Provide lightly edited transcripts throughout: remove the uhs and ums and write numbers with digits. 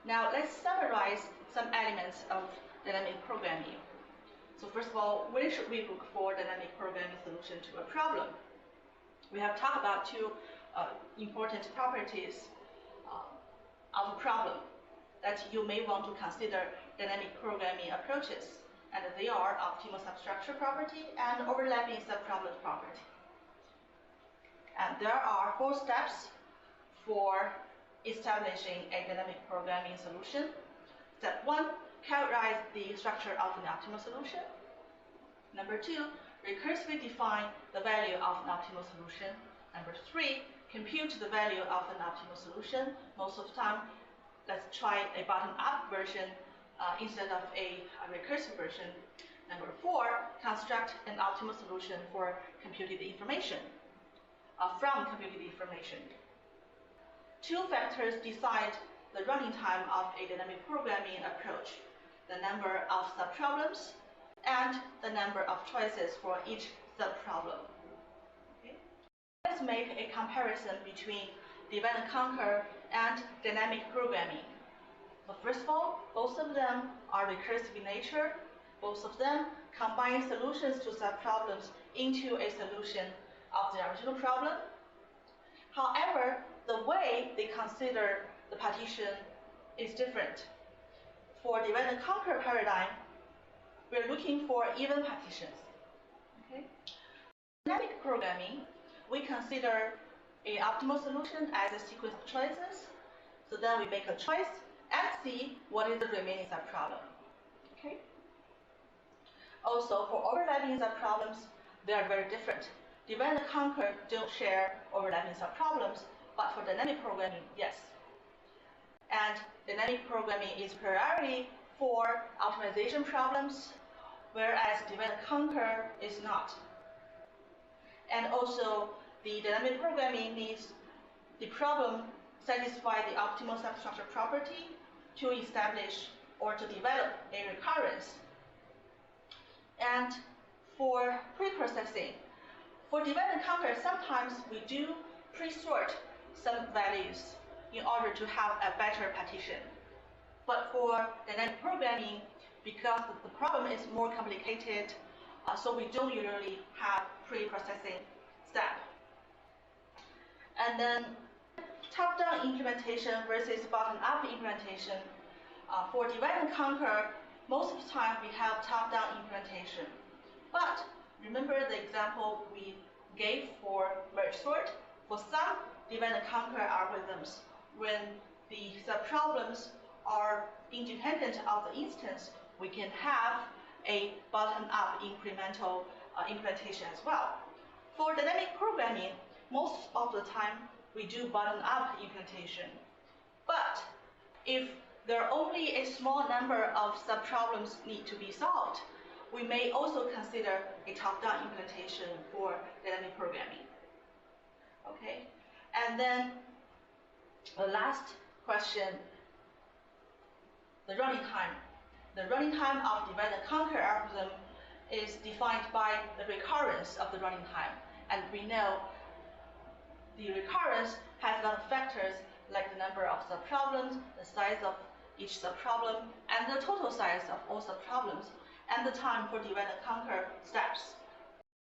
Now let's summarize some elements of dynamic programming. So first of all, where should we look for dynamic programming solution to a problem? We have talked about two important properties of a problem that you may want to consider dynamic programming approaches, and they are optimal substructure property and overlapping subproblem property. And there are 4 steps for establishing a dynamic programming solution. Step 1, characterize the structure of an optimal solution. Number 2, recursively define the value of an optimal solution. Number 3, compute the value of an optimal solution. Most of the time, let's try a bottom-up version instead of a recursive version. Number 4, construct an optimal solution for computing the information. From computing the information. 2 factors decide the running time of a dynamic programming approach: the number of subproblems and the number of choices for each subproblem. Okay. Let's make a comparison between divide and conquer and dynamic programming. So first of all, both of them are recursive in nature. Both of them combine solutions to subproblems into a solution of the original problem. However, the way they consider the partition is different. For divide and conquer paradigm, we're looking for even partitions. Okay? Dynamic programming, we consider an optimal solution as a sequence of choices. So then we make a choice and see what is the remaining subproblem. Okay? Also, for overlapping subproblems, they are very different. Divide and conquer don't share overlapping subproblems, but for dynamic programming, yes. And dynamic programming is primarily for optimization problems, whereas divide and conquer is not. And also, the dynamic programming needs the problem satisfy the optimal substructure property to establish or to develop a recurrence. And for preprocessing, for divide and conquer, sometimes we do pre-sort some values in order to have a better partition. But for dynamic programming, because the problem is more complicated, so we don't usually have pre-processing step. And then top-down implementation versus bottom-up implementation. For divide and conquer, most of the time we have top-down implementation. But remember the example we gave for merge sort? For some divide and conquer algorithms, when the subproblems are independent of the instance, we can have a bottom-up incremental implementation as well. For dynamic programming, most of the time we do bottom-up implementation. But if there are only a small number of subproblems need to be solved, we may also consider a top-down implementation for dynamic programming. Okay, and then the last question, the running time. The running time of divide and conquer algorithm is defined by the recurrence of the running time. And we know the recurrence has a lot of factors like the number of subproblems, the size of each subproblem, and the total size of all subproblems, and the time for divide and conquer steps.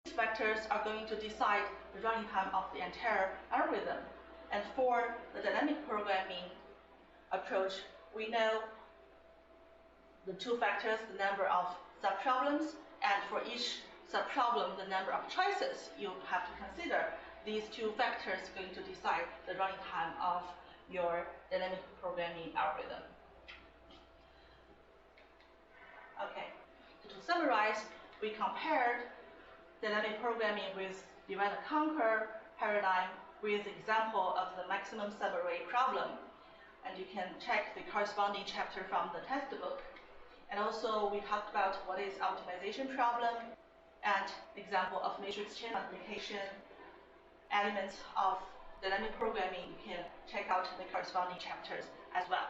These factors are going to decide the running time of the entire algorithm. And for the dynamic programming approach, we know the 2 factors, the number of subproblems, and for each subproblem, the number of choices you have to consider. These 2 factors are going to decide the running time of your dynamic programming algorithm. Okay, so to summarize, we compared dynamic programming with divide and conquer paradigm with the example of the maximum subarray problem. And you can check the corresponding chapter from the textbook. And also we talked about what is optimization problem and example of matrix chain multiplication, elements of dynamic programming. You can check out the corresponding chapters as well.